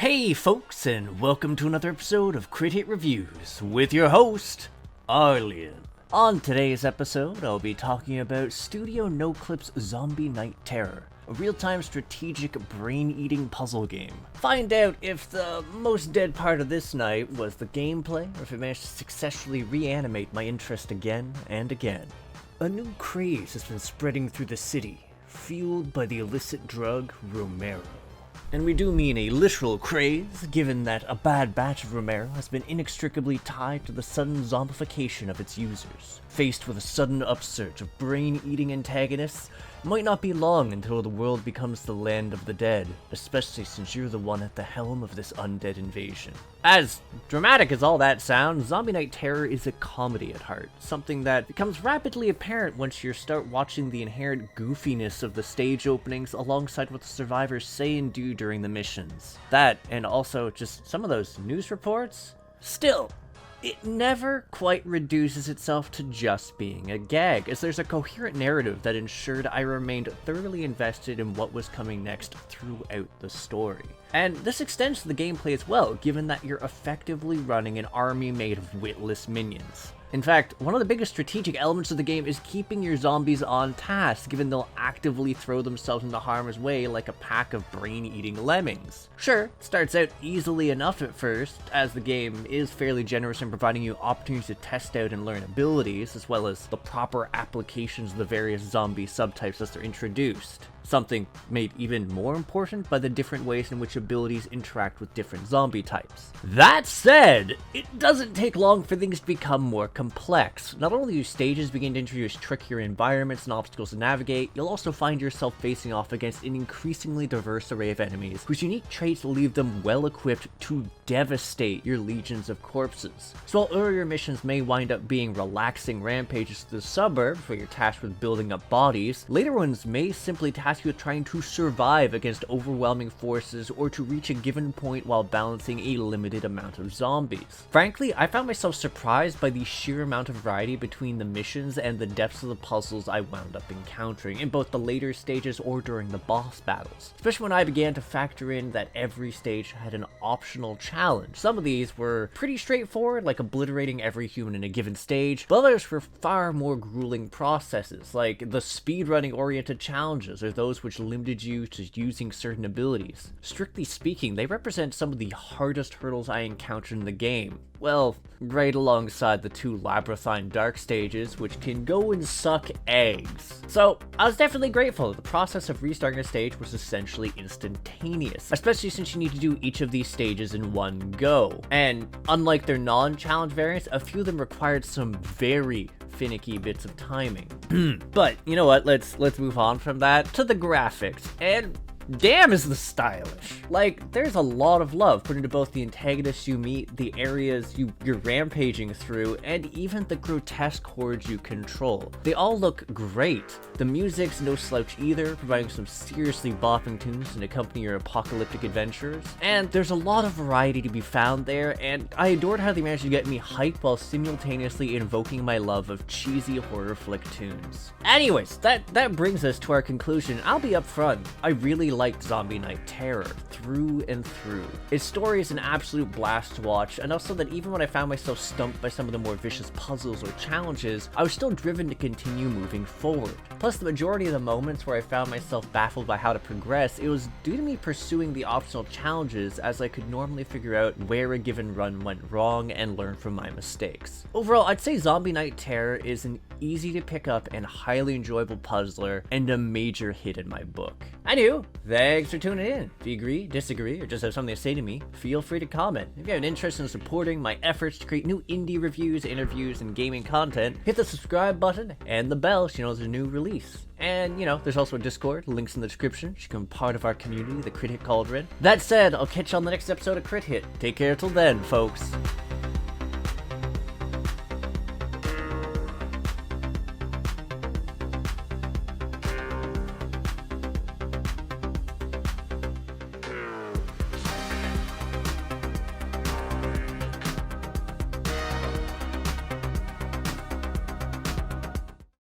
Hey folks, and welcome to another episode of Crit Hit Reviews with your host, Arlyeon. On today's episode, I'll be talking about Studio NoClip's Zombie Night Terror, a real-time strategic brain-eating puzzle game. Find out if the most dead part of this night was the gameplay, or if it managed to successfully reanimate my interest again and again. A new craze has been spreading through the city, fueled by the illicit drug Romero. And we do mean a literal craze, given that a bad batch of Romero has been inextricably tied to the sudden zombification of its users. Faced with a sudden upsurge of brain-eating antagonists, it might not be long until the world becomes the land of the dead, especially since you're the one at the helm of this undead invasion. As dramatic as all that sounds, Zombie Night Terror is a comedy at heart, something that becomes rapidly apparent once you start watching the inherent goofiness of the stage openings alongside what the survivors say and do during the missions. That, and also just some of those news reports. Still, it never quite reduces itself to just being a gag, as there's a coherent narrative that ensured I remained thoroughly invested in what was coming next throughout the story. And this extends to the gameplay as well, given that you're effectively running an army made of witless minions. In fact, one of the biggest strategic elements of the game is keeping your zombies on task, given they'll actively throw themselves into harm's way like a pack of brain-eating lemmings. Sure, it starts out easily enough at first, as the game is fairly generous in providing you opportunities to test out and learn abilities, as well as the proper applications of the various zombie subtypes as they're introduced. Something made even more important by the different ways in which abilities interact with different zombie types. That said, it doesn't take long for things to become more complex. Not only do stages begin to introduce trickier environments and obstacles to navigate, you'll also find yourself facing off against an increasingly diverse array of enemies, whose unique traits leave them well equipped to devastate your legions of corpses. So while earlier missions may wind up being relaxing rampages to the suburbs where you're tasked with building up bodies, later ones may simply task you with trying to survive against overwhelming forces or to reach a given point while balancing a limited amount of zombies. Frankly, I found myself surprised by the sheer amount of variety between the missions and the depths of the puzzles I wound up encountering in both the later stages or during the boss battles, especially when I began to factor in that every stage had an optional challenge. Some of these were pretty straightforward, like obliterating every human in a given stage, but others were far more grueling processes, like the speedrunning oriented challenges or those which limited you to using certain abilities. Strictly speaking, they represent some of the hardest hurdles I encountered in the game. Well, right alongside the two labyrinthine dark stages, which can go and suck eggs. So, I was definitely grateful. The process of restarting a stage was essentially instantaneous, especially since you need to do each of these stages in one go. And unlike their non-challenge variants, a few of them required some very finicky bits of timing. But you know what, let's move on from that to the graphics, and damn is this stylish. Like, there's a lot of love put into both the antagonists you meet, the areas you're rampaging through, and even the grotesque hordes you control. They all look great. The music's no slouch either, providing some seriously bopping tunes to accompany your apocalyptic adventures. And there's a lot of variety to be found there, and I adored how they managed to get me hyped while simultaneously invoking my love of cheesy horror flick tunes. Anyways, that brings us to our conclusion. I'll be upfront, I really liked Zombie Night Terror through and through. Its story is an absolute blast to watch, and also that even when I found myself stumped by some of the more vicious puzzles or challenges, I was still driven to continue moving forward. Plus, the majority of the moments where I found myself baffled by how to progress, it was due to me pursuing the optional challenges, as I could normally figure out where a given run went wrong and learn from my mistakes. Overall, I'd say Zombie Night Terror is an easy to pick up and highly enjoyable puzzler, and a major hit in my book. Anywho, thanks for tuning in. If you agree, disagree, or just have something to say to me, feel free to comment. If you have an interest in supporting my efforts to create new indie reviews, interviews, and gaming content, hit the subscribe button and the bell so you know there's a new release. And, you know, there's also a Discord, links in the description. You can become part of our community, the Crit Hit Cauldron. That said, I'll catch you on the next episode of Crit Hit. Take care till then, folks.